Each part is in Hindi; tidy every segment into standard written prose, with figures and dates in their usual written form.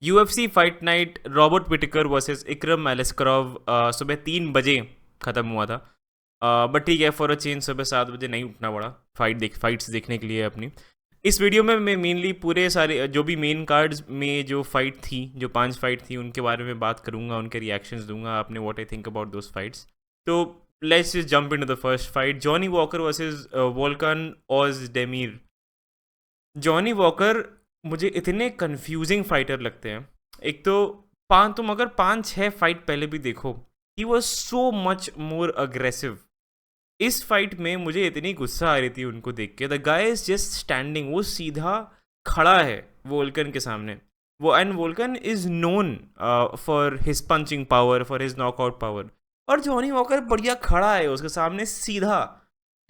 UFC fight night Robert Whittaker versus Ikram Aliskerov सुबह 3 बजे ख़त्म हुआ था। बट ठीक है, फॉर अ चेंज सुबह 7 बजे नहीं उठना पड़ा फाइट्स देखने के लिए अपनी। इस वीडियो में मैं मेनली पूरे सारे जो भी मेन कार्ड्स में जो फाइट थी, जो 5 फाइट थी, उनके बारे में बात करूंगा, उनके रिएक्शंस दूंगा, आपने what I think about those fights. तो let's just jump into the first fight, Johnny Walker versus Volkan Oezdemir. Johnny Walker मुझे इतने कंफ्यूजिंग फाइटर लगते हैं। एक तो तुम अगर 5-6 फाइट पहले भी देखो, he was so much more aggressive. इस फाइट में मुझे इतनी गुस्सा आ रही थी उनको देख के। The guy is just standing, वो सीधा खड़ा है वोल्कन के सामने। वो and Vulcan is known for his punching power, for his knockout power, और जॉनी वॉकर बढ़िया खड़ा है उसके सामने सीधा।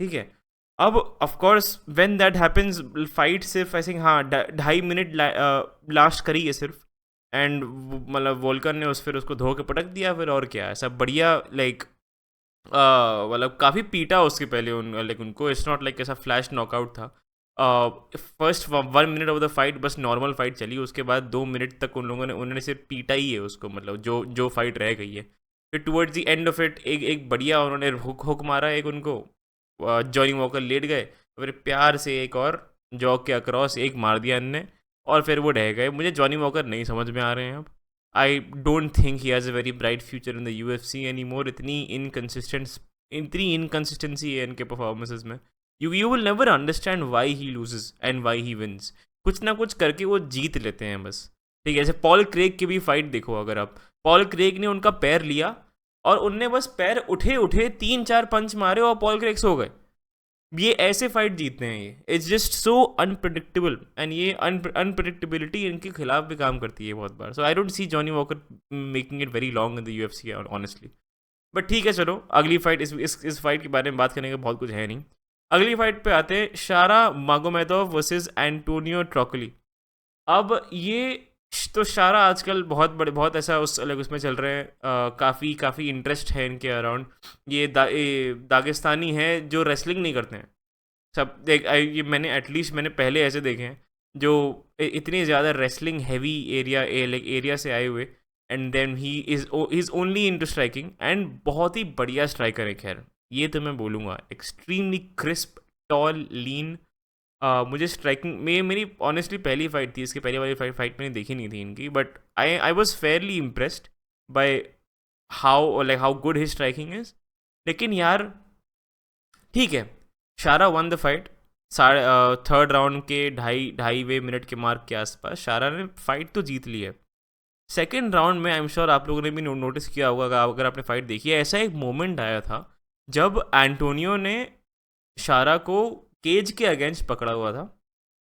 ठीक है, अब of course when that happens, fight सिर्फ ऐसे हाँ 2.5 मिनट लास्ट करी है सिर्फ। एंड मतलब वोल्कन ने फिर उसको धो के पटक दिया फिर, और क्या ऐसा बढ़िया लाइक मतलब काफ़ी पीटा उसके पहले लाइक उनको। इट्स नॉट लाइक ऐसा फ्लैश नॉकआउट था। First 1 minute of the fight बस नॉर्मल फाइट चली, उसके बाद 2 मिनट तक उन्होंने सिर्फ पीटा ही है उसको, मतलब जो जो फाइट रह गई है। फिर towards the end of it एक बढ़िया उन्होंने हुक मारा एक उनको। जॉनी वॉकर लेट गए, फिर प्यार से एक और जॉग के अक्रॉस एक मार दिया इनने, और फिर वो रह गए। मुझे जॉनी वॉकर नहीं समझ में आ रहे हैं अब। I don't think he has a very bright future in the UFC any more. इतनी इनकन्सिस्टेंसी है इनके परफॉर्मेंसेज में। You will never understand why he loses and why he wins. कुछ ना कुछ करके वो जीत लेते हैं बस। ठीक है, जैसे पॉल क्रेग की भी फाइट देखो अगर आप, पॉल क्रेग ने उनका पैर लिया और उनने बस पैर उठे उठे 3-4 पंच मारे और पॉल क्रेग सो गए। ये ऐसे फाइट जीतते हैं, ये it's just so unpredictable. And ये अनप्रडिक्टेबिलिटी इनके खिलाफ भी काम करती है बहुत बार। So I don't see Johnny Walker making it very long in the UFC honestly. But ठीक है, चलो अगली फाइट, इस फाइट के बारे में बात करने का बहुत कुछ है नहीं। अगली फाइट पे आते हैं, शारा मागोमेदोव वर्सेस एंटोनियो ट्रोकली। अब ये तो शारा आजकल बहुत ऐसा उस अलग उसमें चल रहे हैं, काफ़ी इंटरेस्ट है इनके अराउंड। ये दागिस्तानी है जो रेसलिंग नहीं करते हैं सब। देख ये मैंने पहले ऐसे देखे हैं जो इतनी ज़्यादा रेसलिंग हैवी एरिया से आए हुए, and then he is only into striking, and बहुत ही बढ़िया स्ट्राइकर है। खैर ये तो मैं बोलूँगा, एक्सट्रीमली क्रिस्प, टॉल, लीन। मुझे स्ट्राइकिंग में मेरी ऑनेस्टली पहली फाइट थी इसकी, पहली वाली फाइट मैंने देखी नहीं थी इनकी, but I was Fairlie impressed by how good his striking is. लेकिन यार ठीक है, शारा one the fight. Third round के 2.5 मिनट के मार्क के आसपास शारा ने फाइट तो जीत ली है। सेकेंड राउंड में आई एम श्योर आप लोगों ने भी नोटिस किया होगा अगर आपने फाइट देखी है, ऐसा एक मोमेंट आया था जब एंटोनियो ने शारा को केज के अगेंस्ट पकड़ा हुआ था।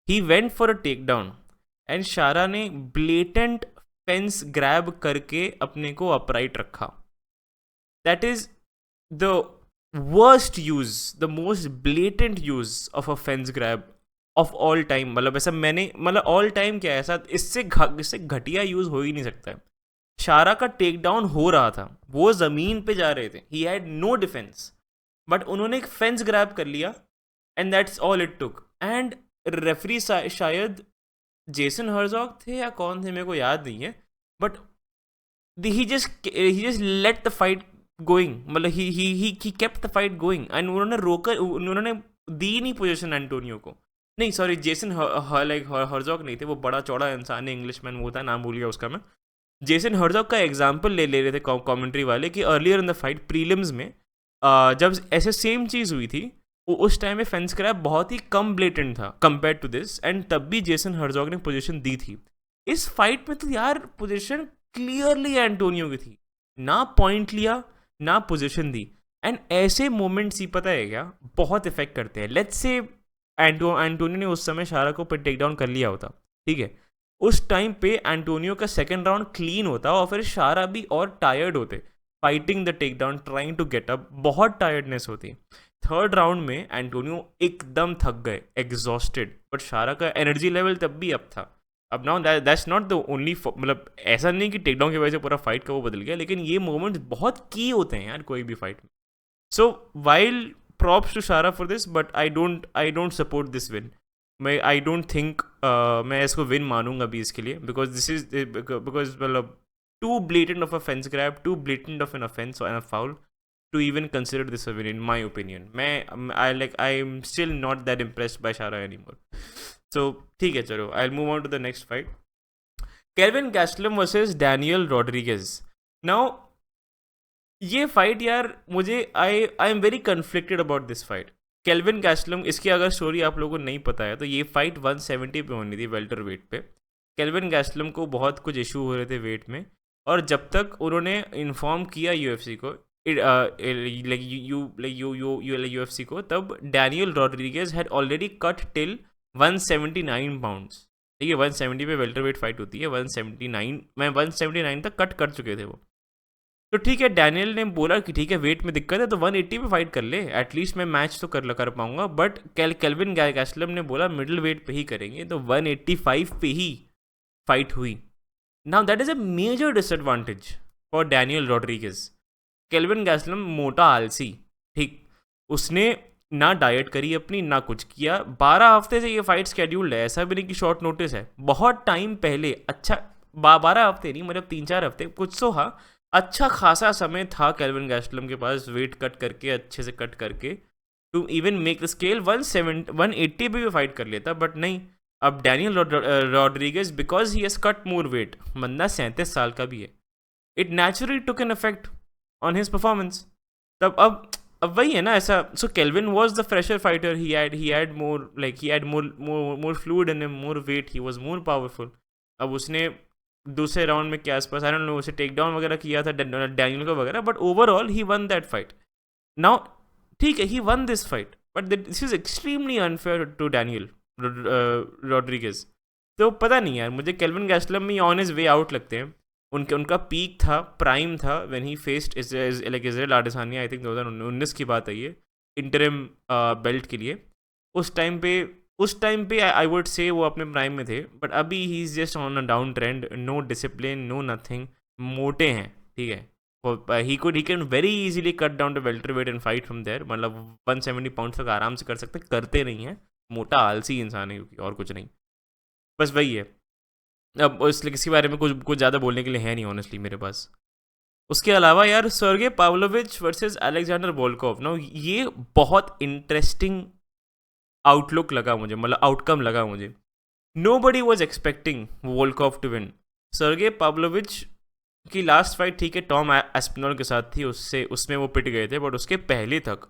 He went for a take down and Shara ने ब्लेटेंट फेंस ग्रैब करके अपने को अपराइट रखा। That is the worst use, the most blatant use of a fence grab of all time. मतलब ऐसा मतलब ऑल टाइम क्या है, ऐसा इससे घटिया यूज हो ही नहीं सकता है। शारा का टेक डाउन हो रहा था, वो जमीन पे जा रहे थे, he had no defence, but उन्होंने एक फेंस ग्रैब कर लिया and that's all it took. And referee शायद जेसन हर्जॉग थे या कौन थे, मेरे को याद नहीं है, but he just let the fight going, मतलब he kept the fight going, and उन्होंने दी नहीं पोजीशन एंटोनियो को। नहीं सॉरी, जेसन हर्जॉग नहीं थे, वो बड़ा चौड़ा इंसान है, इंग्लिशमैन वो था, नाम भूल गया उसका मैं। जेसन हर्जॉग का एग्जाम्पल ले रहे थे कमेंट्री वाले कि earlier in the fight prelims में जब ऐसे सेम चीज़ हुई थी, उस टाइम में फेंस क्रैप बहुत ही कम ब्लेटेंट था कंपेयर टू दिस, एंड तब भी जेसन हर्जॉग ने पोजीशन दी थी। इस फाइट में तो यार पोजीशन क्लियरली एंटोनियो की थी, ना पॉइंट लिया ना पोजीशन दी। एंड ऐसे मोमेंट्स ही पता है क्या बहुत इफेक्ट करते हैं। लेट्स से एंटोनियो ने उस समय शारा को टेक डाउन कर लिया होता, ठीक है, उस टाइम पे एंटोनियो का सेकंड राउंड क्लीन होता और फिर शारा भी और टायर्ड होते fighting the take down, trying to get up, बहुत टायर्डनेस होती। थर्ड राउंड में एंटोनियो एकदम थक गए, एग्जॉस्टेड, बट शारा का एनर्जी लेवल तब भी अप था। अब now that's not the only, मतलब ऐसा नहीं कि टेकडाउन की वजह से पूरा फाइट का वो बदल गया, लेकिन ये मोमेंट्स बहुत की होते हैं यार कोई भी फाइट में। सो वाइल प्रॉप्स टू शारा for this, but I don't support this win. मैं आई डोंट थिंक मैं इसको विन मानूंगा अभी इसके लिए, बिकॉज दिस इज बिकॉज मतलब too blatant of a fence grab, too blatant of an offence and a foul to even consider this a win in my opinion. I am still not that impressed by Shara anymore. So ठीक है, चलो I'll move on to the next fight. Kelvin Gastelum versus Daniel Rodriguez. Now ये फाइट यार मुझे I am very conflicted about this fight. Kelvin Gastelum, इसकी अगर स्टोरी आप लोगों को नहीं पता है तो ये फाइट 170 पे होनी थी वेल्टर वेट पे. केल्विन गैस्लम को बहुत कुछ इशू हो रहे थे वेट में, और जब तक उन्होंने इन्फॉर्म किया यूएफसी को, यूएफसी को, तब Daniel Rodriguez had already cut till 179 pounds. ठीक है, 170 पे वेल्टर वेट फाइट होती है, 179 तक कट कर चुके थे वो. तो ठीक है, डैनियल ने बोला कि ठीक है वेट में दिक्कत है तो 180 पे फाइट कर ले, एटलीस्ट मैं मैच तो कर पाऊंगा. बट केल्विन गैस्लम ने बोला मिडिल वेट पे ही करेंगे, तो 185 पे ही फाइट हुई. Now that is a major disadvantage for Daniel Rodriguez. Kelvin Gastelum मोटा आलसी, ठीक, उसने ना डाइट करी अपनी ना कुछ किया. 12 हफ्ते से ये फाइट स्केड्यूल्ड है, ऐसा भी नहीं कि शॉर्ट नोटिस है. बहुत टाइम पहले, अच्छा 12 हफ्ते नहीं, मतलब 3-4 हफ्ते कुछ तो हाँ, अच्छा खासा समय था केल्विन गैस्लम के पास वेट कट करके, अच्छे से कट करके, to even make the scale 180 पे भी फाइट कर लेता. बट नहीं, अब Daniel Rodriguez because he has cut more weight, बंदा 37 साल का भी है, it naturally took an effect on his performance. तब अब वही है ना ऐसा. So Kelvin was the fresher fighter, he had more fluid and more weight, he was more powerful. अब उसने दूसरे राउंड में के आसपास आई डोंट नो उसे टेक डाउन वगैरह किया था डैनियल को वगैरह, but overall he won that fight. Now ठीक है, he won this fight, but this is extremely unfair to Daniel Rodriguez. तो पता नहीं यार, मुझे केल्विन गैस्लम में ऑन हिज वे आउट लगते हैं. उनका पीक था, प्राइम था, when he faced Israel Adesanya. I think 2019 की बात है ये, इंटरिम बेल्ट के लिए. उस टाइम पे आई वुड से वो अपने प्राइम में थे. बट अभी he is just on a down trend, no discipline, no nothing, मोटे हैं, ठीक है. He can very easily cut down to welterweight and fight from there. मतलब 170 पाउंड तक आराम से कर सकते, करते नहीं हैं. मोटा आलसी इंसान है क्योंकि, और कुछ नहीं, बस वही है. अब इसलिए किसी बारे में कुछ ज़्यादा बोलने के लिए है नहीं ऑनेस्टली मेरे पास. उसके अलावा यार सर्गे पाव्लोविच वर्सेस अलेक्जेंडर वोल्कोव. ना ये बहुत इंटरेस्टिंग आउटलुक लगा मुझे, मतलब आउटकम लगा मुझे. Nobody was expecting Volkov to win. Sergei Pavlovich की लास्ट फाइट ठीक है टॉम एस्पिनॉल के साथ थी, उसमें वो पिट गए थे. बट उसके पहले तक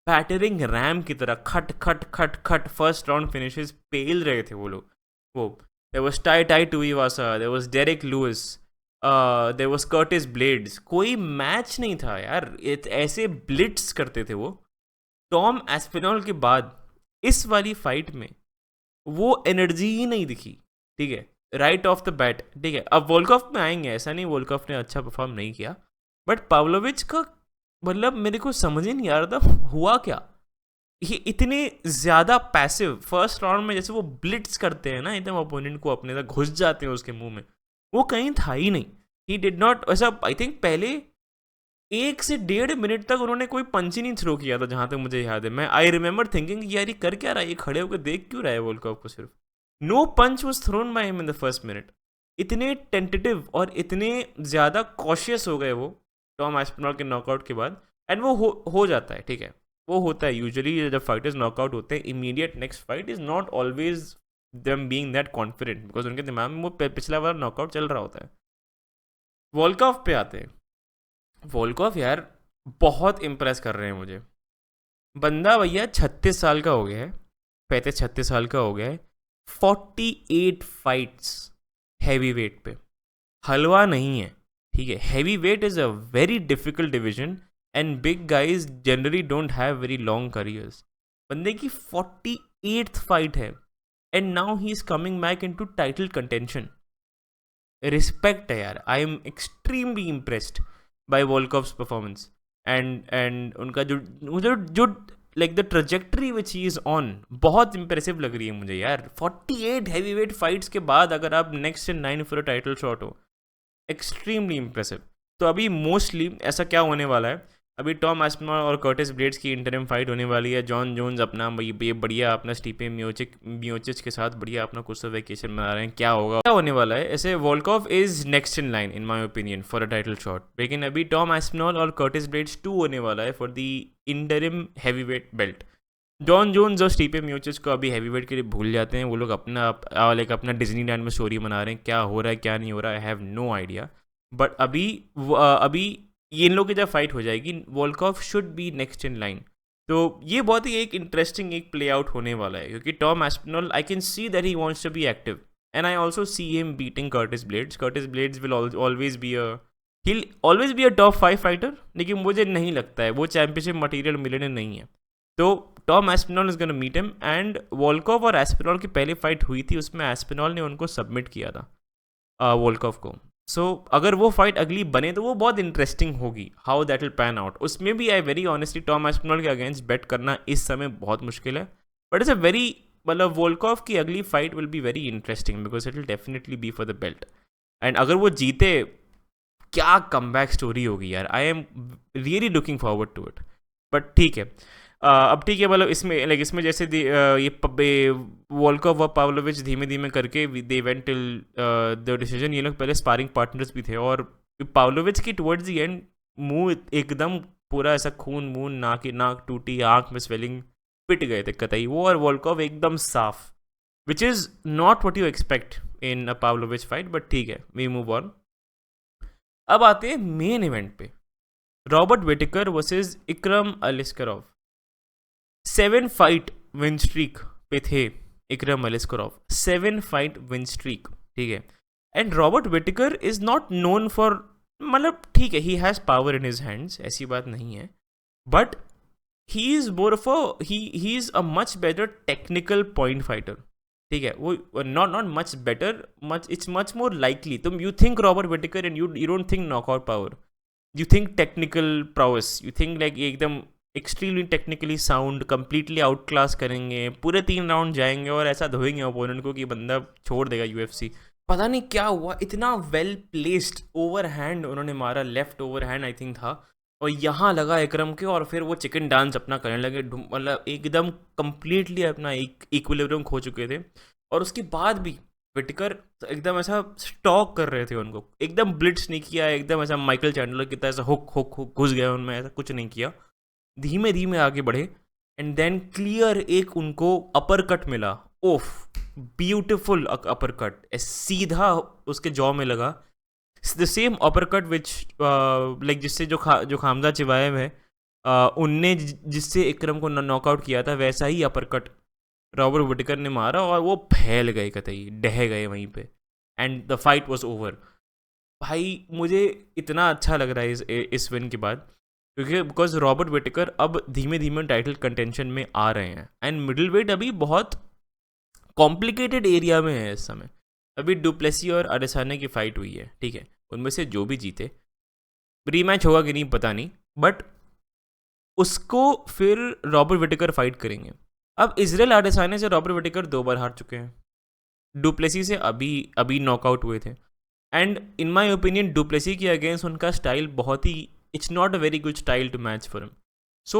बैटरिंग रैम की तरह खट खट खट खट फर्स्ट राउंड फिनिशेस पेल रहे थे वो लोग. वो there was Tai Tuivasa, there was Derek Lewis, there was Curtis Blaydes. कोई मैच नहीं था यार, ऐसे ब्लिट्स करते थे वो. टॉम एस्पिनॉल के बाद इस वाली फाइट में वो एनर्जी ही नहीं दिखी, ठीक है, राइट ऑफ द बैट. ठीक है, अब वोल्कोव में आएंगे, ऐसा नहीं वोल्कोव ने अच्छा परफॉर्म नहीं किया, बट पाव्लोविच का मतलब मेरे को समझ ही नहीं आ रहा था हुआ क्या. ये इतने ज़्यादा पैसिव फर्स्ट राउंड में, जैसे वो ब्लिट्स करते हैं ना एकदम अपोनेंट को, अपने तक घुस जाते हैं उसके मुंह में, वो कहीं था ही नहीं. ही डिड नॉट, ऐसा आई थिंक पहले 1 से 1.5 मिनट तक उन्होंने कोई पंच ही नहीं थ्रो किया था जहाँ तक मुझे याद है. मैं आई रिमेंबर थिंकिंग यार ये कर क्या रहा है, ये खड़े होकर देख क्यों रहा है वर्ल्ड कप को. सिर्फ no punch was thrown by him in the first minute. इतने टेंटेटिव और इतने ज़्यादा कॉशियस हो गए वो टॉम एस्पिनॉल के नॉकआउट के बाद. एंड वो हो जाता है, ठीक है, वो होता है यूजुअली जब फाइटर्स नॉकआउट होते हैं. Immediate next fight is not always them being that confident, because उनके दिमाग में वो पिछला वाला नॉकआउट चल रहा होता है. वोल्कोव पे आते हैं. वोल्कोव यार बहुत इम्प्रेस कर रहे हैं मुझे. बंदा भैया 36 साल का हो गया है, 35-36 साल का हो गया है. 48 फाइट्स हैवी वेट पे, हलवा नहीं है, ठीक है. Heavyweight is a very difficult division and big guys generally don't have very long careers. बंदे की 48th फाइट है and now he is coming back into title contention. Respect है यार, I am extremely impressed by Volkov's performance. And उनका जो like the trajectory which he is on बहुत इंप्रेसिव लग रही है मुझे यार. 48 हैवी वेट फाइट्स के बाद अगर आप next in 9 for a title shot हो, एक्सट्रीमली इंप्रेसिव. तो अभी मोस्टली ऐसा क्या होने वाला है, अभी टॉम एस्पिनॉल और कर्टिस ब्लेड्स की इंटरिम फाइट होने वाली है। जॉन जोन्स अपना ये बढ़िया अपना स्टीपे मियोचिच के साथ बढ़िया अपना कुछ तो वेकेशन मना रहे हैं। क्या होगा, क्या होने वाला है ऐसे। Volkov is next in line in my opinion for a title shot, लेकिन अभी टॉम एस्पिनॉल और कर्टिस ब्लेड्स 2 होने वाला है for the interim heavyweight belt. Jon Jones और स्टीपे मियोचिच को अभी हैवीवेट के लिए भूल जाते हैं। वो लोग अपना डिज्नीलैंड में स्टोरी मना रहे हैं। क्या हो रहा है क्या नहीं हो रहा है, I have no idea. But अभी ये इन लोगों की जब फाइट हो जाएगी, Volkov should be next in line. तो ये बहुत ही एक इंटरेस्टिंग एक प्ले आउट होने वाला है, क्योंकि Tom Aspinall I can see that he wants to be active and I also see him beating Curtis Blaydes. Curtis Blaydes will always be he'll always be a top 5 fighter, लेकिन मुझे नहीं लगता है वो चैंपियनशिप मटेरियल मिलने नहीं है। तो Tom Aspinall is gonna meet him, and Volkov और एस्पिनॉल की पहली फाइट हुई थी, उसमें एस्पिनॉल ने उनको सबमिट किया था वोल्कोव को। सो अगर वो फाइट अगली बने तो वो बहुत इंटरेस्टिंग होगी, how that will pan out. उसमें भी I very honestly Tom Aspinall के अगेंस्ट बेट करना इस समय बहुत मुश्किल है, बट इट्स अ वेरी मतलब वोल्कोव की अगली fight will be very interesting because it will definitely be for the belt. And अगर वो जीते, क्या कमबैक स्टोरी होगी यार। I am really looking forward to it. But ठीक है, अब ठीक है, मतलब इसमें जैसे ये वोल्कोव व पाव्लोविच धीमे धीमे करके they went till the decision. ये लोग पहले स्पारिंग पार्टनर्स भी थे, और पाव्लोविच की टुवर्ड्स द एंड मुंह एकदम पूरा ऐसा खून मून, नाक टूटी, आंख में स्वेलिंग, पिट गए थे कतई वो, और वोल्कोव एकदम साफ, which is not what you expect in a Pavlovich fight. But ठीक है, वी मूव ऑन। अब आते हैं मेन इवेंट पे, Robert Whittaker versus Ikram Aliskerov. 7 fight win streak पे थे Ikram Aliskerov, 7 fight win streak, ठीक है। And Robert Whittaker is not known for, मतलब ठीक है, he has power in his hands, ऐसी बात नहीं है, but he is more of he is a much better technical point fighter, ठीक है। वो not much better, much it's much more likely. तुम you think Robert Whittaker and you don't think knockout power, you think technical prowess, you think like एकदम extremely technically sound, completely outclass करेंगे, पूरे 3 राउंड जाएंगे और ऐसा धोएंगे ओपोनेंट को कि बंदा छोड़ देगा यूएफसी। पता नहीं क्या हुआ, इतना वेल प्लेस्ड ओवर हैंड उन्होंने मारा, left over hand I think था, और यहाँ लगा इकरम के, और फिर वो चिकन डांस अपना करने लगे, मतलब एकदम कंप्लीटली अपना इक्विलिब्रियम खो चुके थे। और उसके बाद भी विटेकर एकदम ऐसा स्टॉक कर रहे थे उनको, एकदम ब्लिट्स नहीं किया, एकदम ऐसा माइकल चैंडलर की तरह ऐसा हुक हुक हुक घुस गया उनमें, ऐसा कुछ नहीं किया, धीमे धीमे आगे बढ़े। एंड देन क्लियर एक उनको अपर कट मिला, ओफ ब्यूटिफुल अपर कट, सीधा उसके जॉ में लगा, the same upper cut which like जिससे जो खामजा चिवाएव है उनने जिससे इकरम को नॉकआउट किया था, वैसा ही अपर कट रॉबर्ट विटेकर ने मारा, और वो फैल गए कतई, ढह गए वहीं पे, and the fight was over. भाई मुझे इतना अच्छा लग रहा है इस विन के बाद, क्योंकि बिकॉज रॉबर्ट विटेकर अब धीमे धीमे टाइटल कंटेंशन में आ रहे हैं, एंड मिडिल वेट अभी बहुत कॉम्प्लिकेटेड एरिया में है इस समय। अभी डुप्लेसी और अडेसाने की फाइट हुई है, ठीक है, उनमें से जो भी जीते, रीमैच होगा कि नहीं पता नहीं, बट उसको फिर रॉबर्ट विटेकर फाइट करेंगे। अब इजराइल अडेसाने से रॉबर्ट विटेकर 2 बार हार चुके हैं, डुप्लेसी से अभी नॉकआउट हुए थे, and in my opinion du Plessis के अगेंस्ट उनका स्टाइल बहुत ही, it's not a very good style to match for him. So,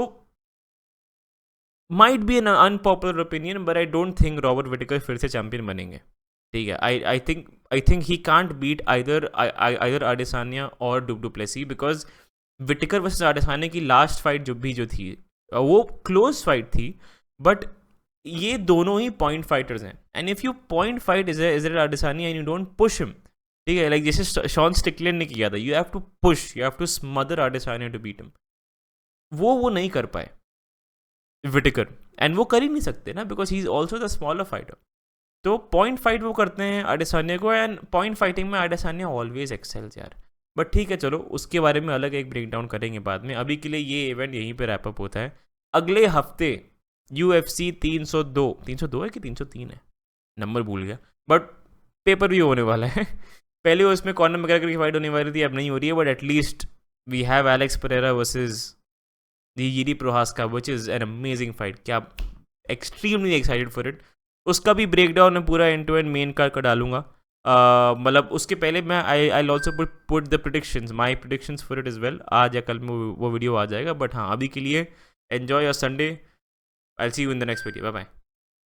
might be an unpopular opinion, but I don't think Robert Whittaker फिर से चैंपियन बनेंगे, ठीक है। I think he can't beat either Adesanya और Du Plessis, because Whittaker versus Adesanya की लास्ट फाइट जो थी वो क्लोज फाइट थी, बट ये दोनों ही पॉइंट फाइटर्स हैं, and if you point fight Israel Adesanya and you don't push him, ठीक है, लाइक जैसे शॉन स्टिकलैंड ने किया था, you have to push, you have to smother Adesanya to beat him, वो नहीं कर पाए विटेकर, एंड वो कर ही नहीं सकते ना, because he is also the smaller fighter. तो पॉइंट फाइट वो करते हैं अडेसानिया को, एंड पॉइंट फाइटिंग में अडेसानिया ऑलवेज एक्सेल्स यार। बट ठीक है, चलो उसके बारे में अलग एक ब्रेक डाउन करेंगे बाद में। अभी के लिए ये इवेंट यहीं पे रैपअप होता है। अगले हफ्ते UFC 302 है कि 303 है, नंबर भूल गया, बट पेपर भी होने वाला है। पहले उसमें कॉर्नर मैकग्रेगर की फाइट होने वाली थी, अब नहीं हो रही है, but at least we have Alex Pereira versus Yuri Prohaska, which is an amazing fight। क्या एक्सट्रीमली एक्साइटेड फॉर इट। उसका भी ब्रेक डाउन मैं पूरा end to end main card का डालूंगा, मतलब उसके पहले मैं I also put the predictions, my predictions for it is well. आज या कल में वो वीडियो आ जाएगा, बट हाँ अभी के लिए enjoy your Sunday. I see you in the next video. Bye bye.